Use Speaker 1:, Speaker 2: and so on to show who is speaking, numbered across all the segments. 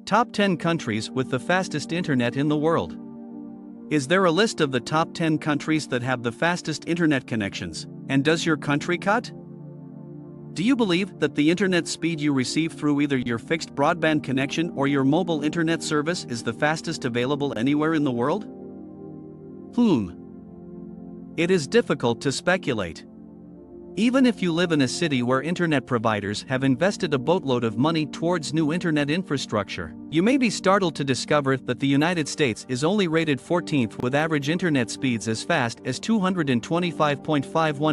Speaker 1: Top 10 countries with the fastest internet in the world. Is there a list of the top 10 countries that have the fastest internet connections, and does your country cut? Do you believe that the internet speed you receive through either your fixed broadband connection or your mobile internet service is the fastest available anywhere in the world? It is difficult to speculate. Even if you live in a city where internet providers have invested a boatload of money towards new internet infrastructure, you may be startled to discover that the United States is only rated 14th with average internet speeds as fast as 225.51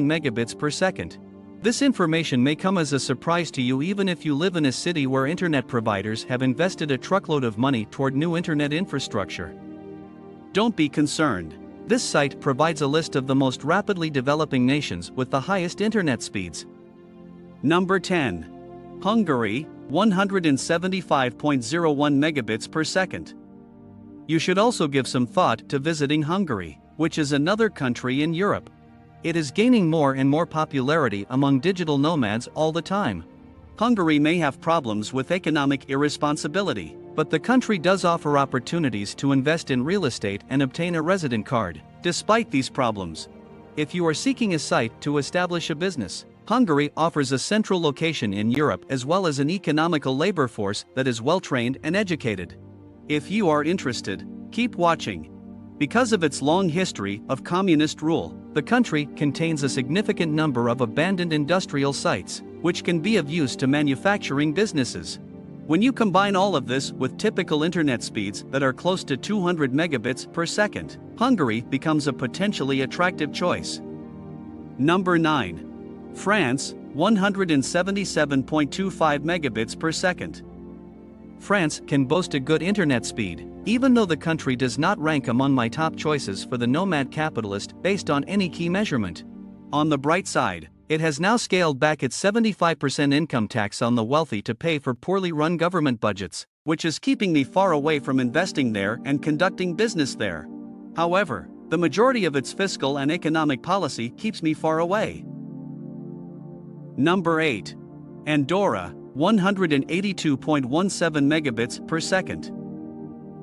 Speaker 1: megabits per second. This information may come as a surprise to you even if you live in a city where internet providers have invested a truckload of money toward new internet infrastructure. Don't be concerned. This site provides a list of the most rapidly developing nations with the highest internet speeds. Number 10. Hungary, 175.01 megabits per second. You should also give some thought to visiting Hungary, which is another country in Europe. It is gaining more and more popularity among digital nomads all the time. Hungary may have problems with economic irresponsibility, but the country does offer opportunities to invest in real estate and obtain a resident card. Despite these problems, if you are seeking a site to establish a business, Hungary offers a central location in Europe as well as an economical labor force that is well-trained and educated. If you are interested, keep watching. Because of its long history of communist rule, the country contains a significant number of abandoned industrial sites, which can be of use to manufacturing businesses. When you combine all of this with typical internet speeds that are close to 200 megabits per second, Hungary becomes a potentially attractive choice. Number 9. France, 177.25 megabits per second. France can boast a good internet speed, even though the country does not rank among my top choices for the nomad capitalist based on any key measurement. On the bright side, it has now scaled back its 75% income tax on the wealthy to pay for poorly run government budgets, which is keeping me far away from investing there and conducting business there. However, the majority of its fiscal and economic policy keeps me far away. Number 8. Andorra, 182.17 megabits per second.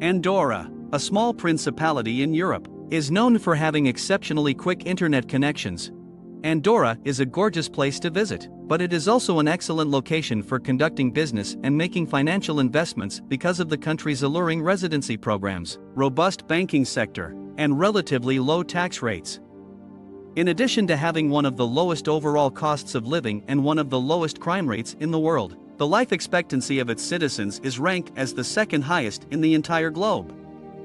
Speaker 1: Andorra, a small principality in Europe, is known for having exceptionally quick internet connections. Andorra is a gorgeous place to visit, but it is also an excellent location for conducting business and making financial investments because of the country's alluring residency programs, robust banking sector, and relatively low tax rates. In addition to having one of the lowest overall costs of living and one of the lowest crime rates in the world, the life expectancy of its citizens is ranked as the second highest in the entire globe.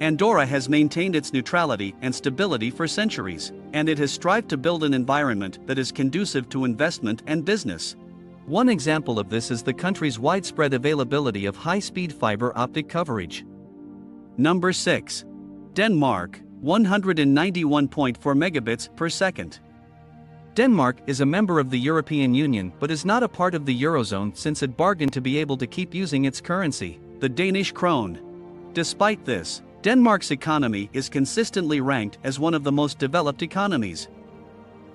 Speaker 1: Andorra has maintained its neutrality and stability for centuries, and it has strived to build an environment that is conducive to investment and business. One example of this is the country's widespread availability of high-speed fiber optic coverage. Number 6. Denmark, 191.4 megabits per second. Denmark is a member of the European Union but is not a part of the Eurozone since it bargained to be able to keep using its currency, the Danish krone. Despite this, Denmark's economy is consistently ranked as one of the most developed economies.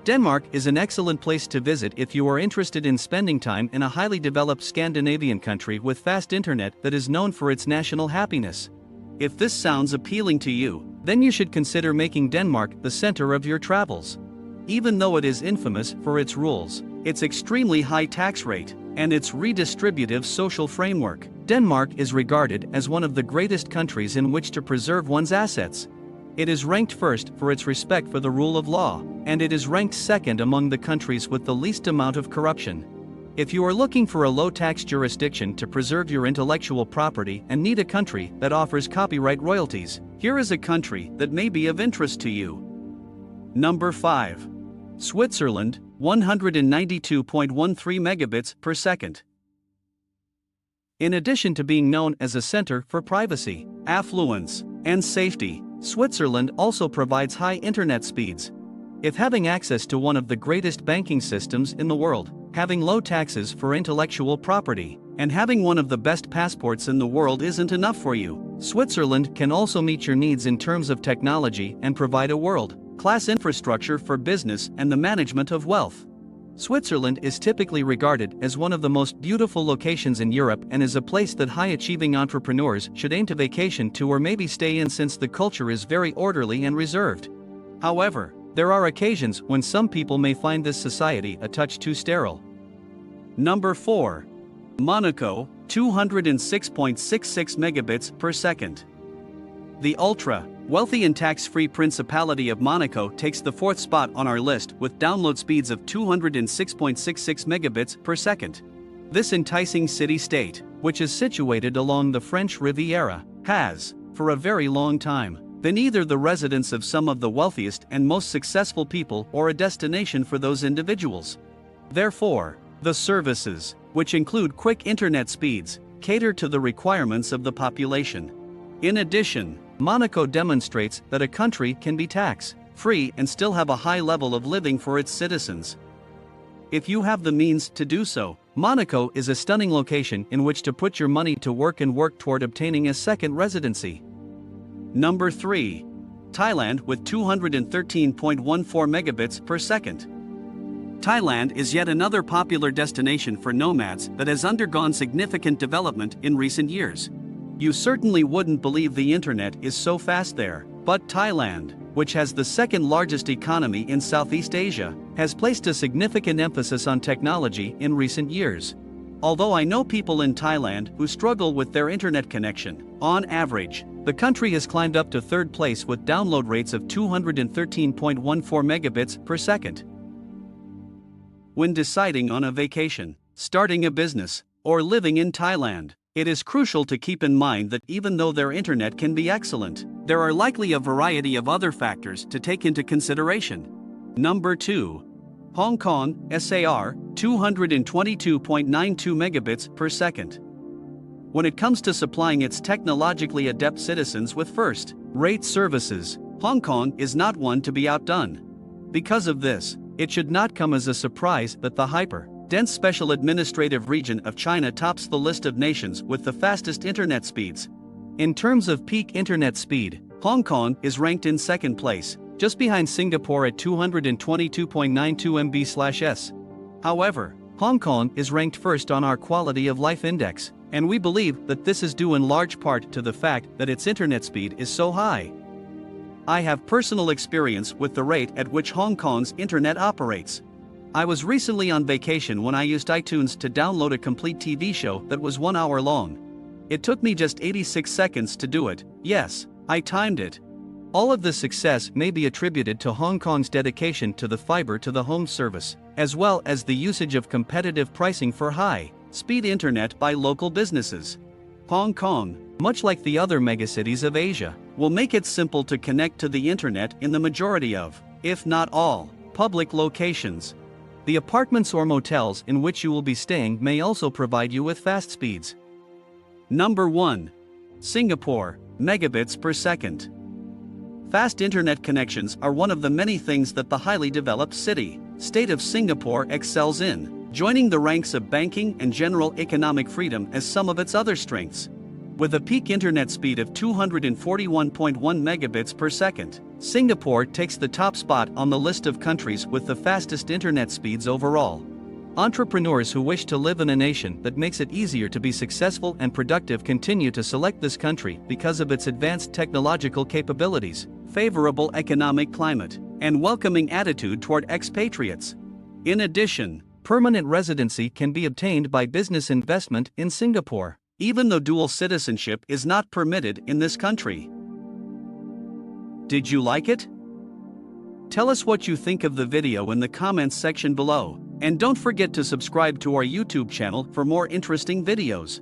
Speaker 1: Denmark is an excellent place to visit if you are interested in spending time in a highly developed Scandinavian country with fast internet that is known for its national happiness. If this sounds appealing to you, then you should consider making Denmark the center of your travels. Even though it is infamous for its rules, its extremely high tax rate, and its redistributive social framework, Denmark is regarded as one of the greatest countries in which to preserve one's assets. It is ranked first for its respect for the rule of law, and it is ranked second among the countries with the least amount of corruption. If you are looking for a low-tax jurisdiction to preserve your intellectual property and need a country that offers copyright royalties, here is a country that may be of interest to you. Number 5. Switzerland, 192.13 megabits per second. In addition to being known as a center for privacy, affluence, and safety, Switzerland also provides high internet speeds. If having access to one of the greatest banking systems in the world, having low taxes for intellectual property, and having one of the best passports in the world isn't enough for you, Switzerland can also meet your needs in terms of technology and provide a world-class infrastructure for business and the management of wealth. Switzerland is typically regarded as one of the most beautiful locations in Europe and is a place that high-achieving entrepreneurs should aim to vacation to or maybe stay in since the culture is very orderly and reserved. However, there are occasions when some people may find this society a touch too sterile. Number 4. Monaco, 206.66 megabits per second. The ultra-wealthy and tax-free Principality of Monaco takes the 4th spot on our list with download speeds of 206.66 megabits per second. This enticing city-state, which is situated along the French Riviera, has, for a very long time, been either the residence of some of the wealthiest and most successful people or a destination for those individuals. Therefore, the services, which include quick internet speeds, cater to the requirements of the population. In addition, Monaco demonstrates that a country can be tax-free and still have a high level of living for its citizens. If you have the means to do so, Monaco is a stunning location in which to put your money to work and work toward obtaining a second residency. Number 3. Thailand with 213.14 megabits per second. Thailand is yet another popular destination for nomads that has undergone significant development in recent years. You certainly wouldn't believe the internet is so fast there, but Thailand, which has the second largest economy in Southeast Asia, has placed a significant emphasis on technology in recent years. Although I know people in Thailand who struggle with their internet connection, on average, the country has climbed up to 3rd place with download rates of 213.14 megabits per second. When deciding on a vacation, starting a business, or living in Thailand, it is crucial to keep in mind that even though their internet can be excellent, there are likely a variety of other factors to take into consideration. Number 2. Hong Kong, SAR, 222.92 megabits per second. When it comes to supplying its technologically adept citizens with first-rate services, Hong Kong is not one to be outdone. Because of this, it should not come as a surprise that the hyper-dense Special Administrative Region of China tops the list of nations with the fastest internet speeds. In terms of peak internet speed, Hong Kong is ranked in 2nd place, just behind Singapore at 222.92 Mbps/s. However, Hong Kong is ranked first on our Quality of Life Index, and we believe that this is due in large part to the fact that its internet speed is so high. I have personal experience with the rate at which Hong Kong's internet operates. I was recently on vacation when I used iTunes to download a complete TV show that was 1 hour long. It took me just 86 seconds to do it. Yes, I timed it. All of this success may be attributed to Hong Kong's dedication to the fiber-to-the-home service, as well as the usage of competitive pricing for high-speed internet by local businesses. Hong Kong, much like the other megacities of Asia, will make it simple to connect to the internet in the majority of, if not all, public locations. The apartments or motels in which you will be staying may also provide you with fast speeds. Number 1. Singapore, megabits per second. Fast internet connections are one of the many things that the highly developed city-state of Singapore excels in, joining the ranks of banking and general economic freedom as some of its other strengths. With a peak internet speed of 241.1 megabits per second, Singapore takes the top spot on the list of countries with the fastest internet speeds overall. Entrepreneurs who wish to live in a nation that makes it easier to be successful and productive continue to select this country because of its advanced technological capabilities, favorable economic climate, and welcoming attitude toward expatriates. In addition, permanent residency can be obtained by business investment in Singapore, even though dual citizenship is not permitted in this country. Did you like it? Tell us what you think of the video in the comments section below, and don't forget to subscribe to our YouTube channel for more interesting videos.